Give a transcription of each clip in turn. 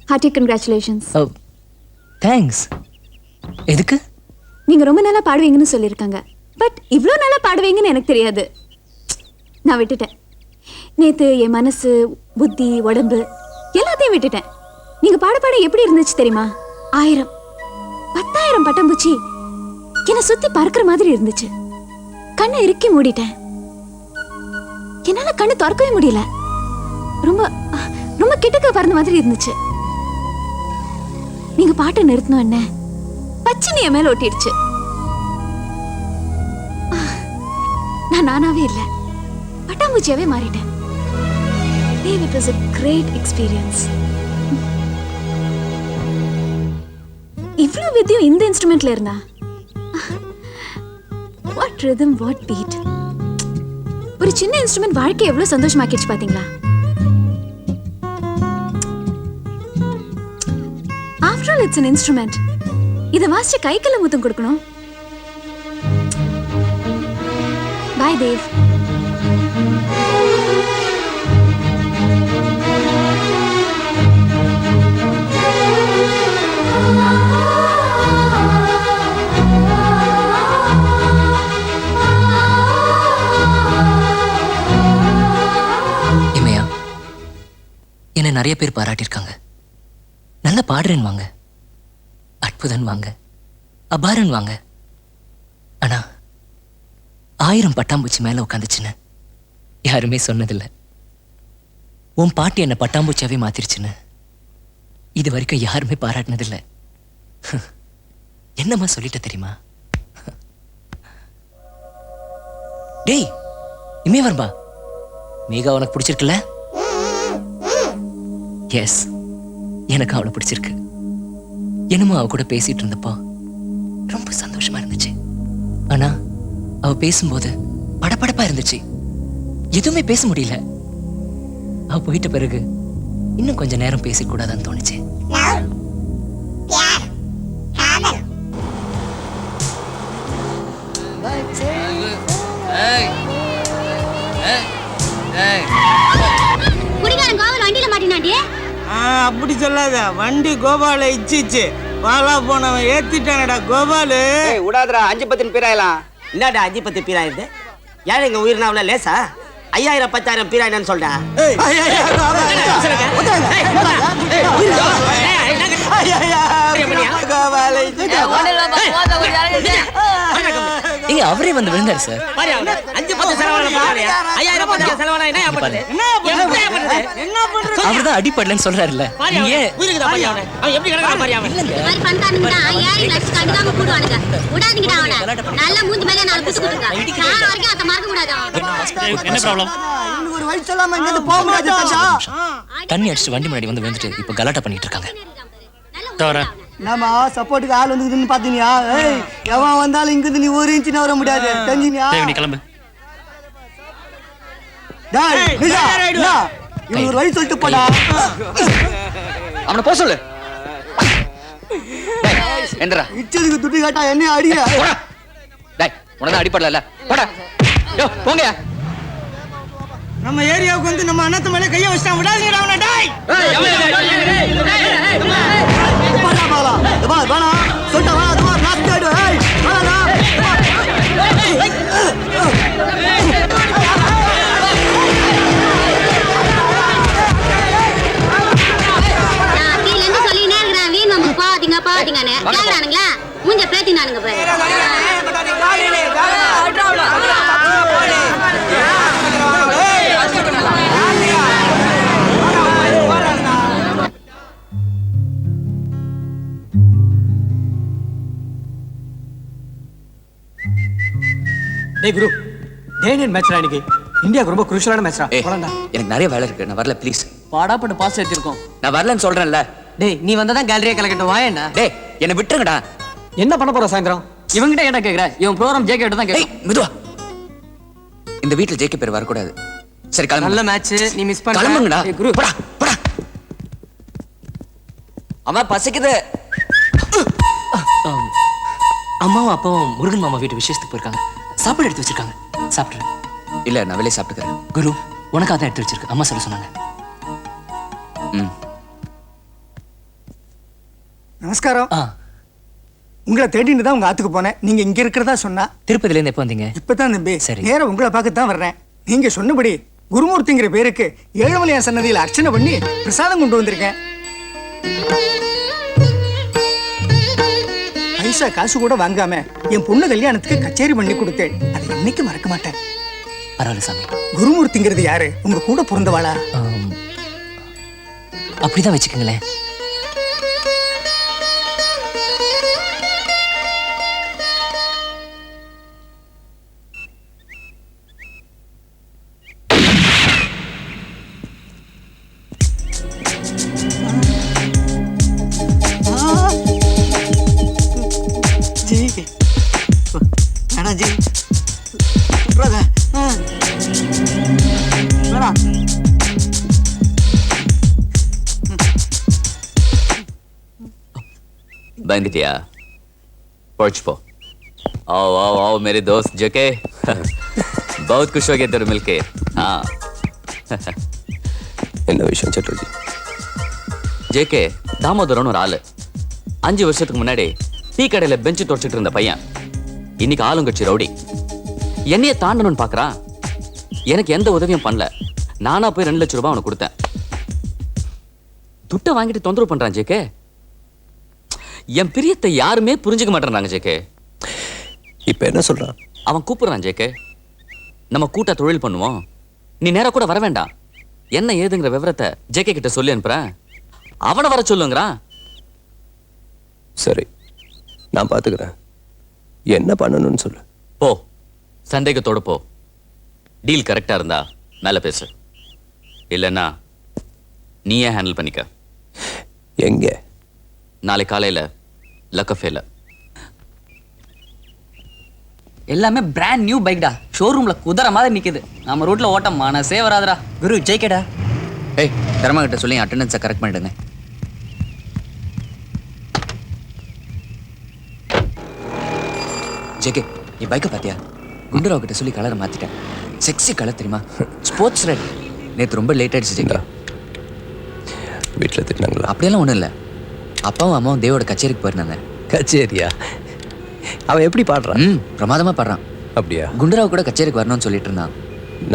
Hearty congratulations. ஓ thanks. எதுக்கு? நீங்க ரொம்ப நல்லா பாடுவீங்கன்னு சொல்லியிருக்காங்க. பட் இவ்வளோ நல்லா பாடுவீங்கன்னு எனக்கு தெரியாது. நான் விட்டுட்டேன். நேத்து என் மனசு, புத்தி, உடம்பு எல்லாத்தையும் விட்டுட்டேன். நீங்க பாட பாட எப்படி இருந்துச்சு தெரியுமா? 1000 10,000 பட்டாம்பூச்சி என்னை சுத்தி பறக்கிற மாதிரி இருந்துச்சு. கண்ணை இறுக்கி மூடிட்டேன். என்னால கண்ணு திறக்கவே முடியல. ரொம்ப ரொம்ப கிட்டக்க பறந்த மாதிரி இருந்துச்சு. நீங்க பாட்டை நிறுத்தணும் என்ன பச்சினி என் மேல ஒட்டிடுச்சு. நான் நானாவே இல்ல, பட்டாம்பூச்சியாவே மாறிட்டேன். It was a great experience. இவ்வளவு வித்தியும் இந்த இன்ஸ்ட்ருமெண்ட்ல இருந்தா. What rhythm, what beat. ஒரு சின்ன இன்ஸ்ட்ருமெண்ட் வாழ்க்கை எவ்வளவு சந்தோஷமாக்கிடுச்சு பாத்தீங்களா? After all, it's an instrument. இத வாசிச்சு கைக்கல்ல முத்தம் கொடுக்கணும். Bye, Dave. என்ன நிறைய பேர் பாராட்டியிருக்காங்க. நல்ல பாடுறேன்னு வாங்க, அற்புதன் வாங்க, அபாரன் வாங்க. ஆனா 1000 பட்டாம்பூச்சி மேல உட்காந்துச்சுன்னு யாருமே சொன்னதில்லை. உன் பாட்டு என்ன பட்டாம்பூச்சியாவே மாத்திருச்சுன்னு இது வரைக்கும் யாருமே பாராட்டினதில்லை. என்னம்மா சொல்லிட்ட தெரியுமா? டேய் இமே வரும்பா, மேகா உனக்கு பிடிச்சிருக்குல்ல? எஸ், எனக்கு அவளை பிடிச்சிருக்கு. என்னமோ அவ கூட பேசிட்டு இருந்தப்போ ரொம்ப சந்தோஷமா இருந்துச்சு. ஆனா அவ பேசும்போது படபடப்பா இருந்துச்சு. எதுவுமே பேச முடியல. அவ போயிட்ட பிறகு இன்னும் கொஞ்ச நேரம் பேசக்கூடாதான்னு தோணுச்சு. அப்படி சொல்லாத, வண்டி கோபால இச்சிச்சு பாலா போனவன் ஏத்திட்டானடா கோபாலு. விடாதடா, 5-10 பீராயலாம். என்னடா 5-10 பீராயிருது? ஏன் எங்க உயிர் நாவல லேசா 5000 10,000 பீராயினு சொல்றா. அவரே வந்து விழுந்தாரு சார். அவர்தான் அடிப்படலன்னு சொல்றாருல்ல. தண்ணி அடிச்சு வண்டி முன்னாடி வந்து வந்துட்டு இப்ப கலாட்டா பண்ணிட்டு இருக்காங்க. நாம சப்போர்ட்டுக்கு ஆள் வந்துக்குதுன்னு பாத்தீனியா? எவன் வந்தாலும் இங்கிருந்து நீ 1 இன்ச்சு வர முடியாது, தெரிஞ்சினியா? கிளம்பு. ஒரு வழி சொல்லிட்டு போடா. அவனை போக சொல்லு. இச்சதுக்கு துட்டு காட்டா என்ன அடிய? உனதான் அடிப்படல போடா. போங்க. நம்ம ஏரியாவுக்கு வந்து நம்ம அண்ணாத்த மேல கைய வச்சான். விடாதீங்கடா அவனை. டேய் சொல்லிட்டா வா, அதுவா நாஸ்தி ஆயிடு. பாத்தீங்கன்னு கேக்குறானுங்களா? மூஞ்ச பேத்தினானுங்க பாரு. டேய் குரு, டேனியல் மேட்ச்ரா இன்னைக்கு. இந்தியாவுக்கு ரொம்ப குரூஷியலான மேட்ச்ரா. போலாம்டா. எனக்கு நிறைய வேலை இருக்கு, நான் வரல ப்ளீஸ். பாடாப்பட்டு பாஸ் ஏத்திருக்கோம். நான் வரலன்னு சொல்றேன்ல. டேய் நீ வந்தாதான் கேலரியா கலக்கட்டும். வாயேண்ணா. டேய் என்ன விட்டுருங்கடா. என்ன பண்ண போற சாயந்தரம்? இவங்கிட்ட ஏன்டா கேக்குற? இவன் ப்ரோகிராம் ஜேகே கிட்ட தான் கேக்குறேன். மெதுவா. இந்த வீட்ல ஜேகே பேர் வரக்கூடாது. சரி கிளம்பு. நல்ல மேட்ச் நீ மிஸ் பண்ண. கிளம்புங்கடா. குரு போடா போடா. அம்மா பசிக்குது. அம்மாவும் அப்பாவும் முருகன் மாமா வீட்டு விசேஷத்துக்கு போயிருக்காங்க. சாப்பாடு எடுத்து வச்சிருக்காங்க. சாப்பிட்டு. இல்ல நான் வெளியே சாப்பிட்டுக்கிறேன். குரு உனக்கு அதான் எடுத்து வச்சிருக்கு. அம்மா சொல்ல சொன்னாங்க. நமஸ்காரம். ஆ உங்களை தேடிட்டு தான் உங்க ஆத்துக்கு போனேன். நீங்க இங்க இருக்கிறதா சொன்னா. திருப்பதிலேருந்து எப்போ வந்தீங்க? இப்பதான் தம்பி சரி. நேரா உங்களை பார்க்க தான் வர்றேன். நீங்க சொன்னபடி குருமூர்த்திங்கிற பேருக்கு ஏழுமலையான் சன்னதியில் அர்ச்சனை பண்ணி பிரசாதம் கொண்டு வந்திருக்கேன். பைசா காசு கூட வாங்காம என் பொண்ணு கல்யாணத்துக்கு கச்சேரி பண்ணி கொடுத்தேன். அதை என்னைக்கு மறக்க மாட்டேன். பரவாயில்ல சாமி. குருமூர்த்திங்கிறது யாரு? உங்க கூட பிறந்தவாளா? அப்படிதான் வச்சுக்கோங்களேன். जी राणा जी brother राणा बन गया पहुंच पो आओ आओ आओ मेरे दोस्त जके बहुत खुश हो गए तेरे मिलके हाँ என்ன விஷயம் சட்டர்ஜி? ஜேகே தாமோதரன் ஒரு ஆளு 5 வருஷத்துக்கு முன்னாடி டீ கடையில பெஞ்சு தொடச்சிட்டு இருந்த பையன் இன்னைக்கு ஆளுங்கட்சி ரவுடி. என்னைய தாண்டணும்னு பாக்குறான். எனக்கு எந்த உதவியும் பண்ணல. நானா போய் 2 லட்சம் ரூபாய் அவனுக்கு கொடுத்தேன். துட்டை வாங்கிட்டு தொந்தரவு பண்றான் ஜேகே. என் பிரியத்தை யாருமே புரிஞ்சுக்க மாட்டேறாங்க ஜேகே. இப்ப என்ன சொல்றான்? அவன் கூப்பிடுறான் ஜேகே. நம்ம கூட்டா தொழில் பண்ணுவோம். நீ நேரா கூட வர வேண்டாம். என்ன ஏதுங்கிற விவரத்தை ஜேகே கிட்ட சொல்லி அனுப்புறேன். அவனை வர சொல்லுங்கிறான். சரி, நான் பாத்துக்கிறேன். என்ன பண்ணணும்னு சொல்லு. போ, சந்தேகத்தோட போ. டீல் கரெக்டா இருந்தா மேல பேசு. இல்லைன்னா நீயே ஹேண்டில் பண்ணிக்க. எங்க? நாளை காலையில லக்கஃபேல. எல்லாமே பிராண்ட் நியூ பைக்டா. ஷோரூம்ல குதிரை மாதிரி நிக்குது. நம்ம ரூட்ல ஓட்டம் மனசே வராதுடா. குரு ஜெய்கேடா. ஏய் தர்மா கிட்ட சொல்லி அட்டெண்டன்ஸை கரெக்ட் பண்ணிடுங்க. ஜேகே, நீ பைக்கை பார்த்தியா? குண்டராவ் கிட்ட சொல்லி கலரை மாத்திட்டேன். செக்ஸி கலர் தெரியுமா? Sports red. நேற்று ரொம்ப லேட் ஆயிடுச்சு ஜேகே. வீட்டில் திட்டினாங்களா? அப்படியெல்லாம் ஒன்றும் இல்லை. அப்பாவும் அம்மாவும் தேவோட கச்சேரிக்கு போயிருந்தாங்க. கச்சேரியா? அவன் எப்படி பாடுறான்? பிரமாதமாக பாடுறான். அப்படியா? குண்டராவ் கூட கச்சேரிக்கு வரணும்னு சொல்லிட்டு இருந்தான்.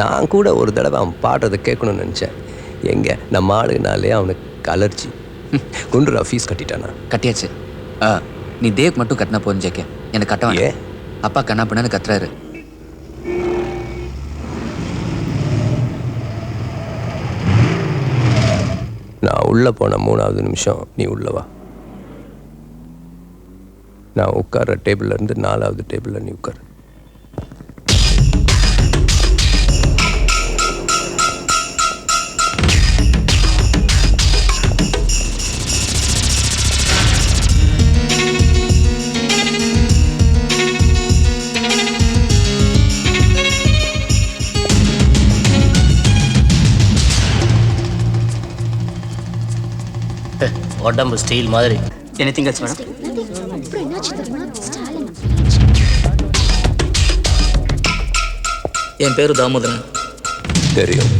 நான் கூட ஒரு தடவை அவன் பாடுறதை கேட்கணும்னு நினச்சேன். எங்க நம்ம ஆளுனாலே அவனுக்கு அலர்ஜி. குண்டரா ஃபீஸ் கட்டிட்டானா? கட்டியாச்சு. நீ தேவுக்கு மட்டும் கட்டினா போதும் ஜேகே. எனக்கு கட்டவன். அப்பா கண்ணா பண்ணு கத்துறாரு. நான் உள்ள போன 3வது நிமிஷம் நீ உள்ளவா. நான் உட்கார்ற டேபிள்ல இருந்து 4வது டேபிள்ல நீ உட்கார். உடம்பு ஸ்டீல் மாதிரி. Anything else madam? என் பேரு தாமோதரன். தெரியும்.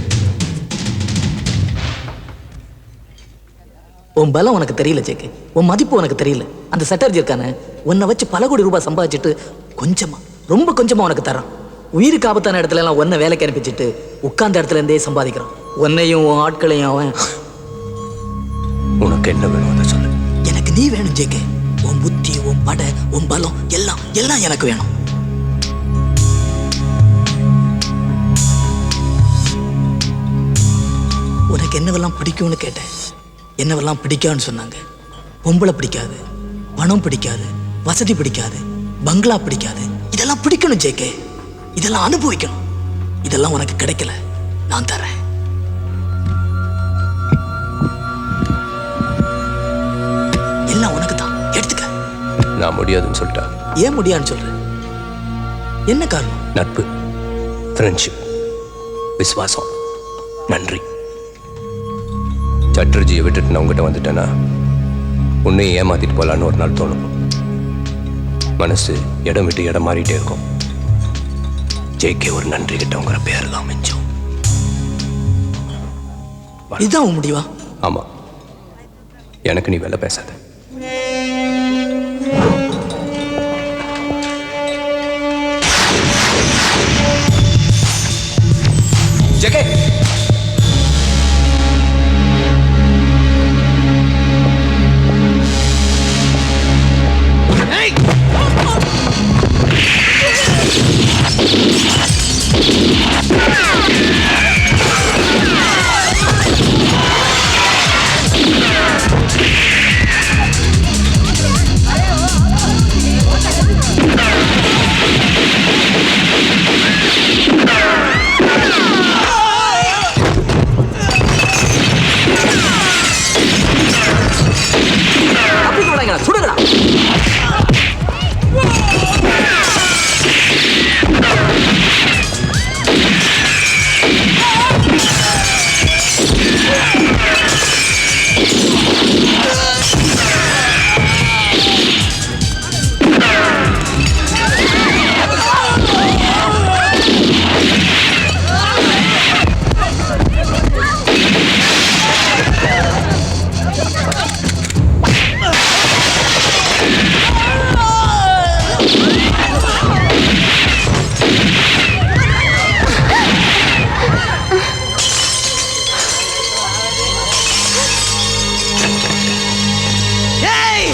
உன் பலம் உனக்கு தெரியல ஜேகே. உன் மதிப்பு உனக்கு தெரியல. அந்த சட்டர்ஜி இருக்கானே, உன்னை வச்சு பல கோடி ரூபாய் சம்பாதிச்சுட்டு கொஞ்சமா, ரொம்ப கொஞ்சமா உனக்கு தரான். உயிருக்கு ஆபத்தான இடத்துல எல்லாம் உன்னை வேலைக்கு அனுப்பிச்சிட்டு உட்கார்ந்த இடத்துல இருந்தே சம்பாதிக்கிறான். உன்னையும் உன் ஆட்களையும் அவன். உனக்கு என்ன வேணும் அதை சொல்லு. எனக்கு நீ வேணும் ஜேகே. உன் புத்தி, உன் படை, உன் பலம் எல்லாம் எல்லாம் எனக்கு வேணும். உனக்கு என்னவெல்லாம் பிடிக்கும்னு கேட்டேன். என்னவெல்லாம் பிடிக்காதுன்னு சொன்னாங்க. பொம்பளை பிடிக்காது, பணம் பிடிக்காது, வசதி பிடிக்காது, பங்களா பிடிக்காது. இதெல்லாம் பிடிக்கணும் ஜேகே. இதெல்லாம் அனுபவிக்கணும். இதெல்லாம் உனக்கு கிடைக்கல, நான் தரேன். எல்லாம் உனக்கு தான், எடுத்துக்க. நான் முடியாதுன்னு சொல்லிட்டா? ஏன் முடியாதுன்னு சொல்ற? என்ன காரணம்? நட்பு, ஃப்ரெண்ட்ஷிப், விசுவாசம், நன்றி. சட்டர்ஜியை விட்டுட்டு நான் உங்ககிட்ட வந்துட்டேன்னா உன்னையும் ஏமாத்திட்டு போலான்னு ஒரு நாள் தோணும். மனசு இடம் விட்டு இடம் மாறிட்டே இருக்கும். ஜேகே ஒரு நன்றி கிட்டவங்கிற பேர் தான் மிஞ்சம். இதுதான் உன் முடிவா? ஆமா. எனக்கு நீ வேலை பேசாத. ஜெகே அப்படி போடாங்க சுடுங்கடா. ஏய்